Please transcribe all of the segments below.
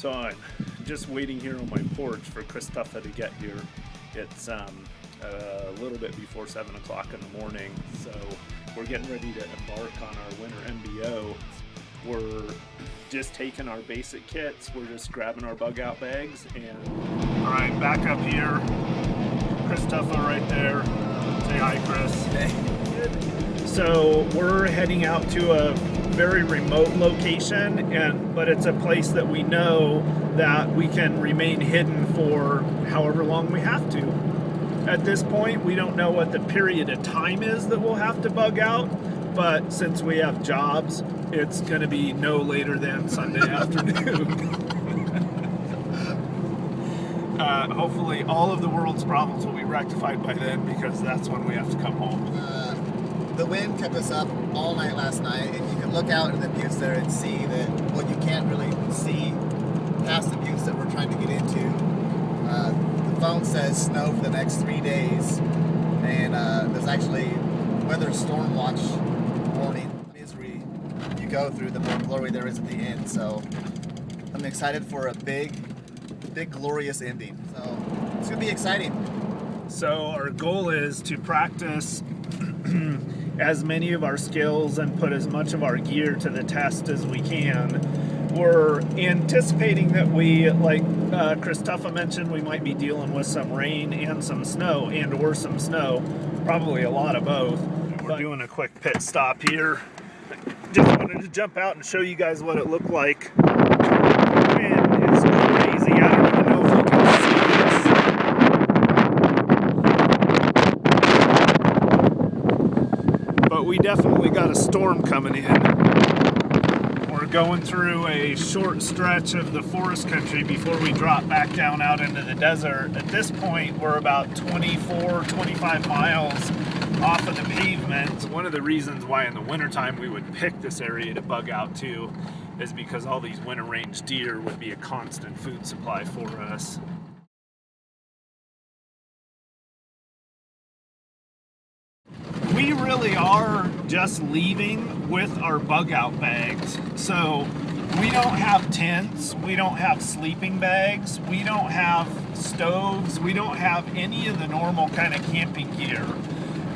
So I'm just waiting here on my porch for Christopher to get here. It's a little bit before 7 o'clock in the morning, so we're getting ready to embark on our winter MBO. We're just taking our basic kits, we're just grabbing our bug out bags, and all right, back up here. Christopher right there. Say hi, Chris. Hey. Good. So we're heading out to a very remote location, but it's a place that we know that we can remain hidden for however long we have to. At this point, we don't know what the period of time is that we'll have to bug out, but since we have jobs, it's going to be no later than Sunday afternoon. Hopefully all of the world's problems will be rectified by then, because that's when we have to come home. The wind kept us up all night last night, and you can look out in the buttes there and see that what you can't really see past the buttes that we're trying to get into. The phone says snow for the next 3 days, and there's actually weather storm watch warning. The misery you go through, the more glory there is at the end. So I'm excited for a big glorious ending. So it's gonna be exciting. So our goal is to practice as many of our skills and put as much of our gear to the test as we can. We're anticipating that we, like Christopher mentioned, we might be dealing with some rain and some snow, or some snow, probably a lot of both. We're doing a quick pit stop here. Just wanted to jump out and show you guys what it looked like. Man, it's crazy. I don't even know if you can see this. But we definitely got a storm coming in. We're going through a short stretch of the forest country before we drop back down out into the desert. At this point, we're about 24, 25 miles off of the pavement. One of the reasons why in the wintertime we would pick this area to bug out to is because all these winter range deer would be a constant food supply for us. We really are just leaving with our bug out bags. So we don't have tents, we don't have sleeping bags, we don't have stoves, we don't have any of the normal kind of camping gear.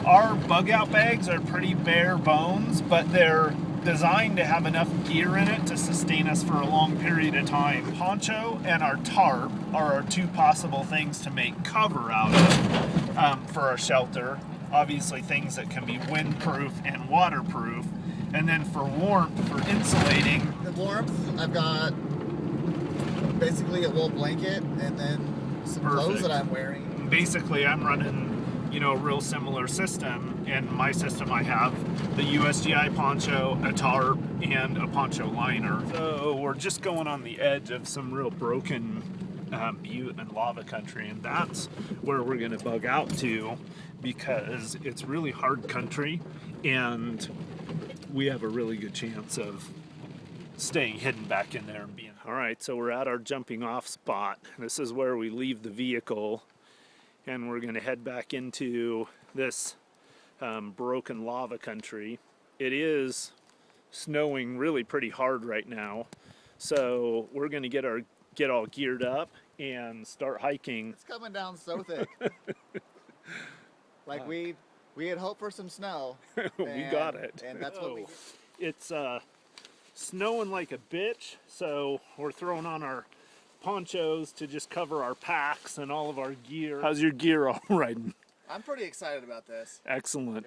Our bug out bags are pretty bare bones, but they're designed to have enough gear in it to sustain us for a long period of time. Poncho and our tarp are our two possible things to make cover out of for our shelter. Obviously things that can be windproof and waterproof. And then for warmth, for insulating. The warmth, I've got basically a wool blanket and then some clothes that I'm wearing. Basically I'm running, a real similar system. In my system I have the USGI poncho, a tarp, and a poncho liner. So we're just going on the edge of some real broken butte and lava country, and that's where we're going to bug out to, because it's really hard country and we have a really good chance of staying hidden back in there and being. All right, so we're at our jumping off spot. This is where we leave the vehicle, and we're going to head back into this broken lava country. It is snowing really pretty hard right now, so we're going to get all geared up and start hiking. It's coming down so thick. Like we had hoped for some snow. We got it. And that's what we get. It's snowing like a bitch, so we're throwing on our ponchos to just cover our packs and all of our gear. How's your gear all riding? I'm pretty excited about this. Excellent.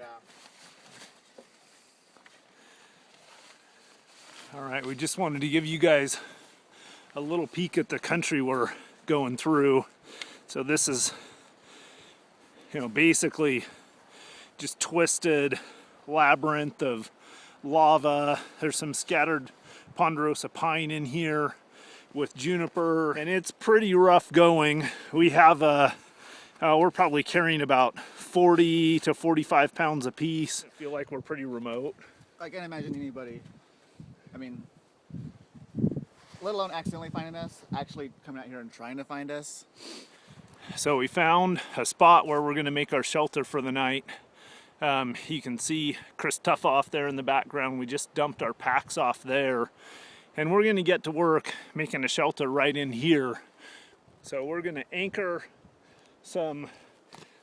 Yeah. All right, we just wanted to give you guys a little peek at the country we're going through. So this is, basically just twisted labyrinth of lava. There's some scattered ponderosa pine in here with juniper, and it's pretty rough going. We have we're probably carrying about 40 to 45 pounds a piece. I feel like we're pretty remote. I can't imagine anybody, let alone accidentally finding us, actually coming out here and trying to find us. So we found a spot where we're going to make our shelter for the night. You can see Chris Tuff off there in the background. We just dumped our packs off there, and we're going to get to work making a shelter right in here. So we're going to anchor some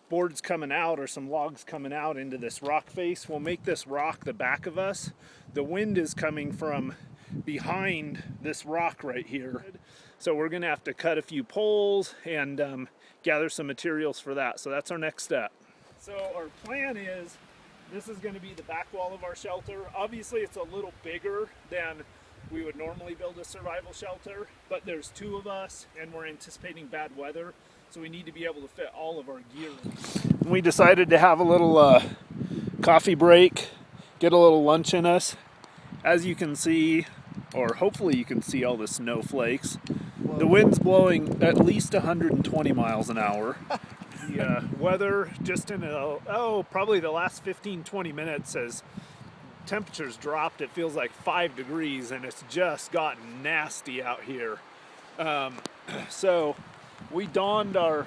boards coming out, or some logs coming out, into this rock face. We'll make this rock the back of us. The wind is coming from behind this rock right here. So we're going to have to cut a few poles and gather some materials for that. So that's our next step. So our plan is, this is going to be the back wall of our shelter. Obviously it's a little bigger than we would normally build a survival shelter, but there's two of us and we're anticipating bad weather, so we need to be able to fit all of our gear in. We decided to have a little coffee break, get a little lunch in us. As you can see, or hopefully you can see all the snowflakes. The wind's blowing at least 120 miles an hour. The weather just in probably the last 15-20 minutes has temperatures dropped. It feels like 5 degrees and it's just gotten nasty out here. So we donned our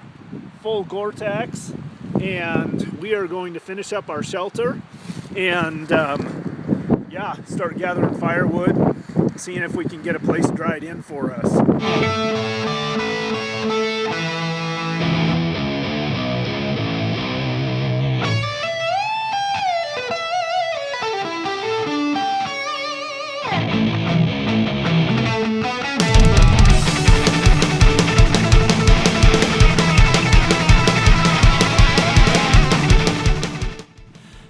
full Gore-Tex and we are going to finish up our shelter and start gathering firewood, seeing if we can get a place dried in for us.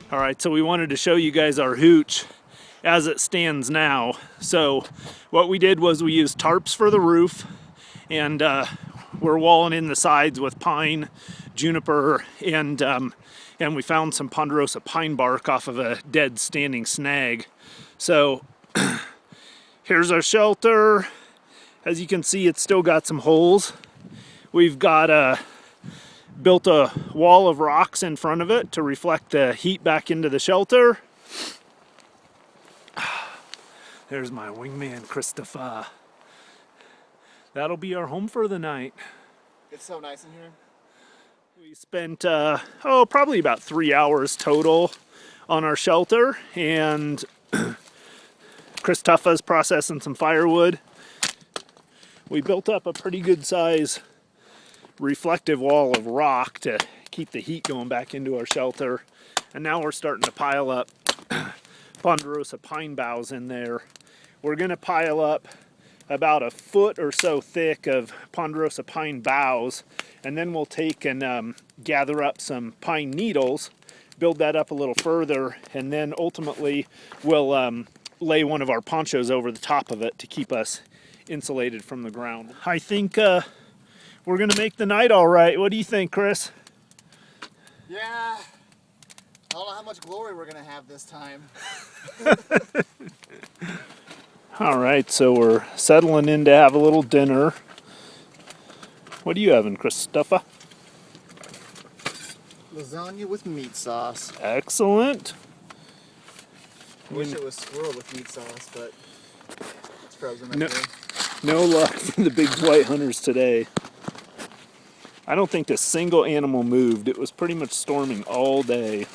All right, so we wanted to show you guys our hooch as it stands now. So what we did was we used tarps for the roof, and we're walling in the sides with pine, juniper, and we found some ponderosa pine bark off of a dead standing snag. So here's our shelter. As you can see, it's still got some holes. We've got built a wall of rocks in front of it to reflect the heat back into the shelter. There's my wingman, Christopher. That'll be our home for the night. It's so nice in here. We spent, probably about 3 hours total on our shelter, and Chris Tuffa's processing some firewood. We built up a pretty good size reflective wall of rock to keep the heat going back into our shelter, and now we're starting to pile up ponderosa pine boughs in there. We're going to pile up about a foot or so thick of ponderosa pine boughs, and then we'll take and gather up some pine needles, build that up a little further, and then ultimately we'll lay one of our ponchos over the top of it to keep us insulated from the ground. I think we're going to make the night all right. What do you think, Chris? Yeah. I don't know how much glory we're going to have this time. All right, so we're settling in to have a little dinner. What are you having, Christopher? Lasagna with meat sauce. Excellent. I wish it was squirrel with meat sauce, but it's frozen up No, here. no luck for the big white hunters today. I don't think a single animal moved. It was pretty much storming all day.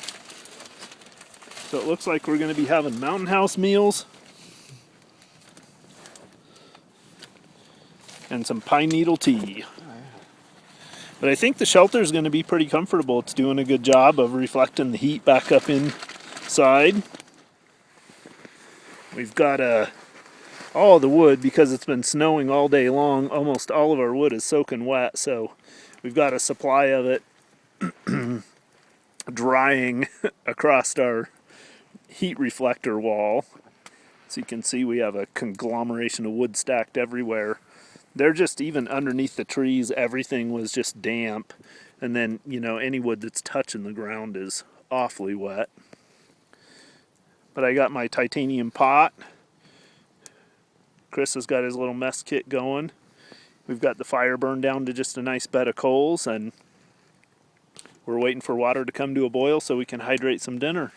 So it looks like we're going to be having Mountain House meals and some pine needle tea. But I think the shelter is going to be pretty comfortable. It's doing a good job of reflecting the heat back up inside. We've got all the wood, because it's been snowing all day long. Almost all of our wood is soaking wet, so we've got a supply of it drying across our heat reflector wall. So you can see we have a conglomeration of wood stacked everywhere. They're just even underneath the trees, everything was just damp. And then, you know, any wood that's touching the ground is awfully wet. But I got my titanium pot. Chris has got his little mess kit going. We've got the fire burned down to just a nice bed of coals, and we're waiting for water to come to a boil so we can hydrate some dinner.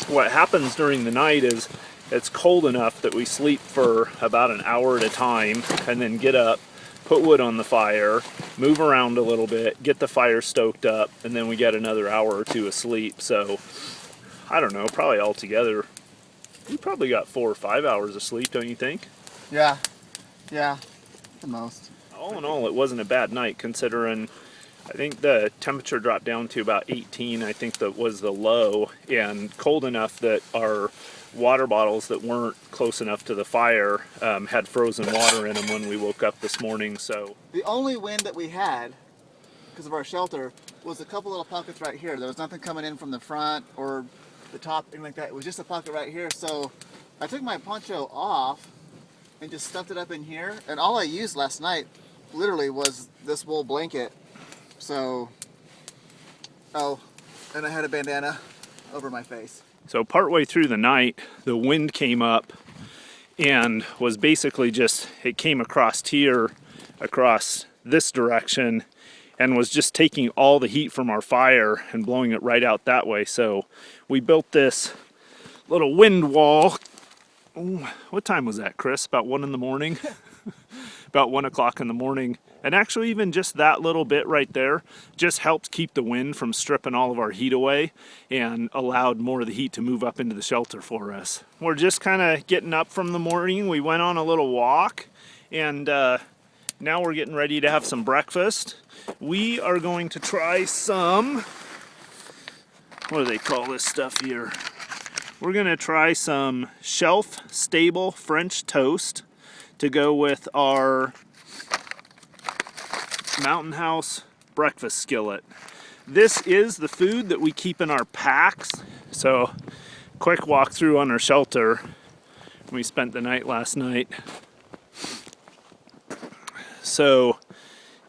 What happens during the night is it's cold enough that we sleep for about an hour at a time and then get up, put wood on the fire, move around a little bit, get the fire stoked up, and then we get another hour or two of sleep. So, I don't know, probably altogether, we probably got 4 or 5 hours of sleep, don't you think? Yeah, the most. All in all, it wasn't a bad night considering I think the temperature dropped down to about 18, I think that was the low, and cold enough that our water bottles that weren't close enough to the fire had frozen water in them when we woke up this morning. So the only wind that we had, because of our shelter, was a couple little pockets right here. There was nothing coming in from the front or the top, anything like that. It was just a pocket right here. So I took my poncho off and just stuffed it up in here. And all I used last night, literally, was this wool blanket. So, oh, and I had a bandana over my face. So partway through the night, the wind came up and was basically just, it came across here, across this direction, and was just taking all the heat from our fire and blowing it right out that way. So we built this little wind wall. Ooh, what time was that, Chris? About 1 in the morning? About 1 o'clock in the morning. And actually even just that little bit right there just helped keep the wind from stripping all of our heat away and allowed more of the heat to move up into the shelter for us. We're just kind of getting up from the morning. We went on a little walk, and now we're getting ready to have some breakfast. We are going to try some, what do they call this stuff here? We're going to try some shelf-stable French toast to go with our Mountain House breakfast skillet. This is the food that we keep in our packs. So, quick walkthrough on our shelter. We spent the night last night. So,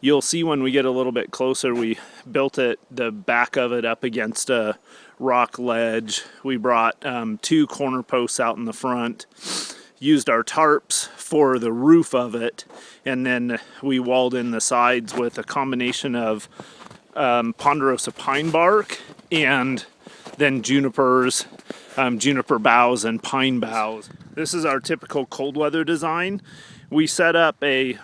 you'll see when we get a little bit closer, we built it, the back of it up against a rock ledge. We brought 2 corner posts out in the front, used our tarps for the roof of it, and then we walled in the sides with a combination of ponderosa pine bark and then junipers, juniper boughs and pine boughs. This is our typical cold weather design. We set up a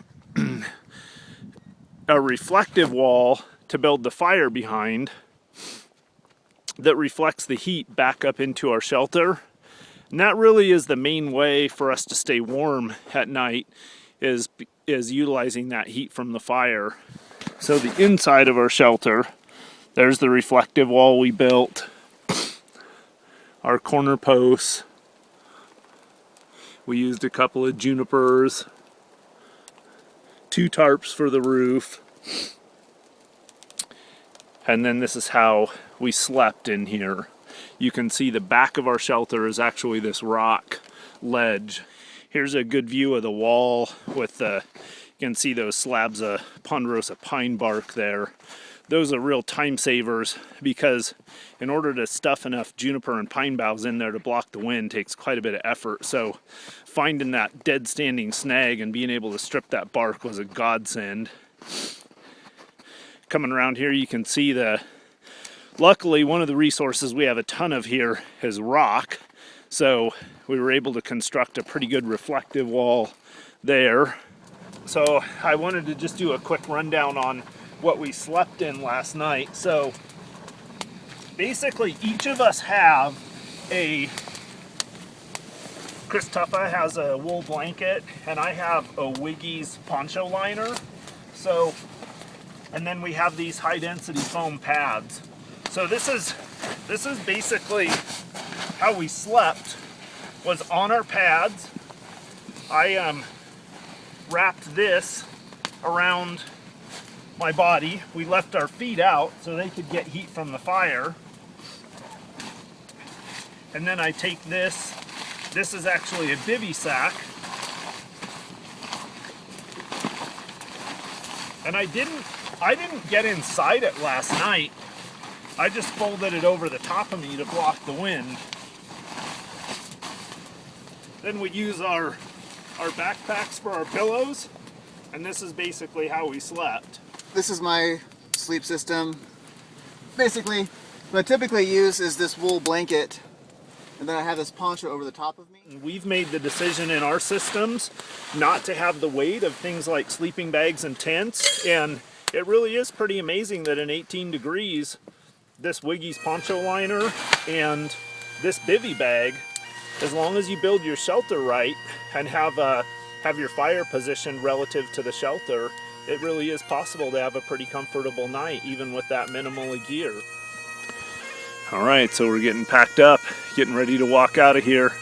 reflective wall to build the fire behind that reflects the heat back up into our shelter. And that really is the main way for us to stay warm at night, is utilizing that heat from the fire. So the inside of our shelter, there's the reflective wall we built, our corner posts. We used a couple of junipers, 2 tarps for the roof. And then this is how we slept in here. You can see the back of our shelter is actually this rock ledge. Here's a good view of the wall with the, you can see those slabs of ponderosa pine bark there. Those are real time savers because in order to stuff enough juniper and pine boughs in there to block the wind takes quite a bit of effort. So finding that dead standing snag and being able to strip that bark was a godsend. Coming around here, you can see luckily one of the resources we have a ton of here is rock. So we were able to construct a pretty good reflective wall there. So I wanted to just do a quick rundown on what we slept in last night. So basically each of us have Chris Tuffa has a wool blanket and I have a Wiggy's poncho liner. So, and then we have these high density foam pads. So this is basically how we slept, was on our pads. I wrapped this around my body. We left our feet out so they could get heat from the fire. And then I take this This is actually a bivy sack. And I didn't get inside it last night. I just folded it over the top of me to block the wind. Then we use our backpacks for our pillows, and this is basically how we slept. This is my sleep system. Basically, what I typically use is this wool blanket, and then I have this poncho over the top of me. We've made the decision in our systems not to have the weight of things like sleeping bags and tents, and it really is pretty amazing that in 18 degrees, this Wiggy's poncho liner and this bivy bag, as long as you build your shelter right and have your fire positioned relative to the shelter, it really is possible to have a pretty comfortable night, even with that minimal of gear. All right, so we're getting packed up, getting ready to walk out of here.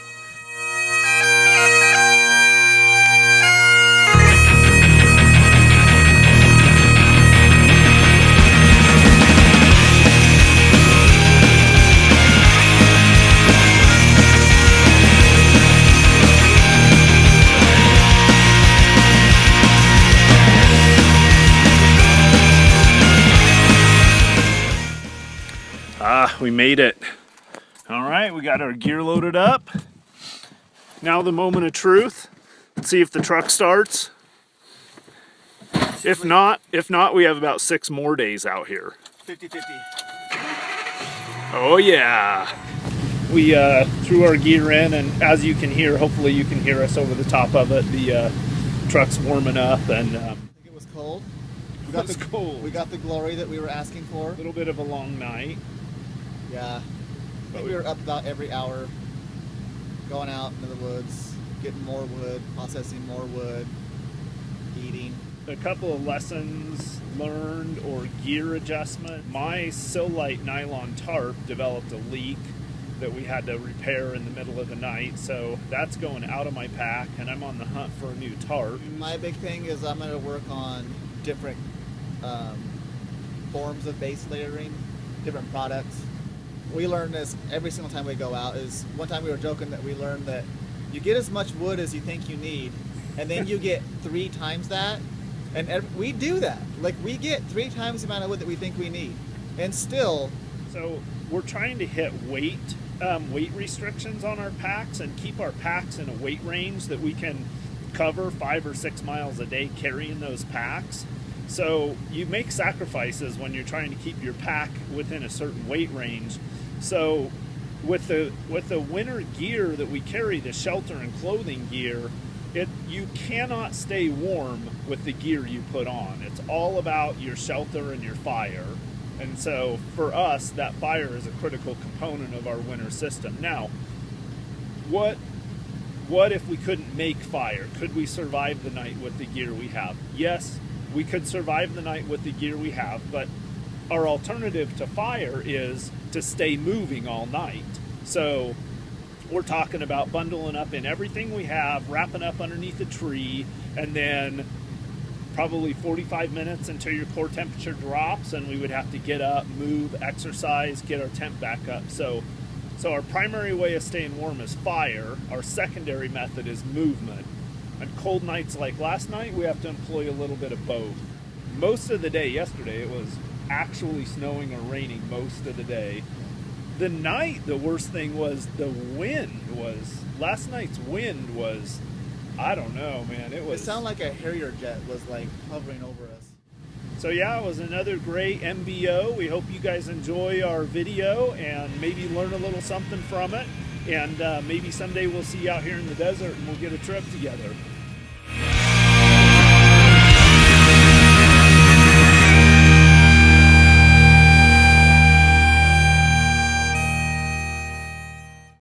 We made it. All right, we got our gear loaded up. Now the moment of truth. Let's see if the truck starts. If not, we have about 6 more days out here. 50-50. Oh yeah. We threw our gear in, and as you can hear, hopefully you can hear us over the top of it. The truck's warming up, and I think it was cold. cold. We got the glory that we were asking for. A little bit of a long night. Yeah, I think we were up about every hour, going out into the woods, getting more wood, processing more wood, eating. A couple of lessons learned or gear adjustment. My Silite nylon tarp developed a leak that we had to repair in the middle of the night, so that's going out of my pack, and I'm on the hunt for a new tarp. My big thing is I'm going to work on different forms of base layering, different products. We learn this every single time we go out. Is one time we were joking that we learned that you get as much wood as you think you need, and then you get 3 times that, and we do that. Like, we get 3 times the amount of wood that we think we need, and still. So we're trying to hit weight restrictions on our packs and keep our packs in a weight range that we can cover 5 or 6 miles a day carrying those packs. So you make sacrifices when you're trying to keep your pack within a certain weight range. So with the winter gear that we carry, the shelter and clothing gear, you cannot stay warm with the gear you put on. It's all about your shelter and your fire. And so for us, that fire is a critical component of our winter system. Now, what if we couldn't make fire? Could we survive the night with the gear we have? Yes, we could survive the night with the gear we have, but our alternative to fire is to stay moving all night. So we're talking about bundling up in everything we have, wrapping up underneath a tree, and then probably 45 minutes until your core temperature drops, and we would have to get up, move, exercise, get our temp back up. So our primary way of staying warm is fire. Our secondary method is movement. On cold nights like last night, we have to employ a little bit of both. Most of the day yesterday, it was actually snowing or raining most of the day. The night, the worst thing was the wind last night's wind was, I don't know, man. It sounded like a Harrier jet was like hovering over us. So yeah, it was another great MBO. We hope you guys enjoy our video and maybe learn a little something from it. And maybe someday we'll see you out here in the desert and we'll get a trip together.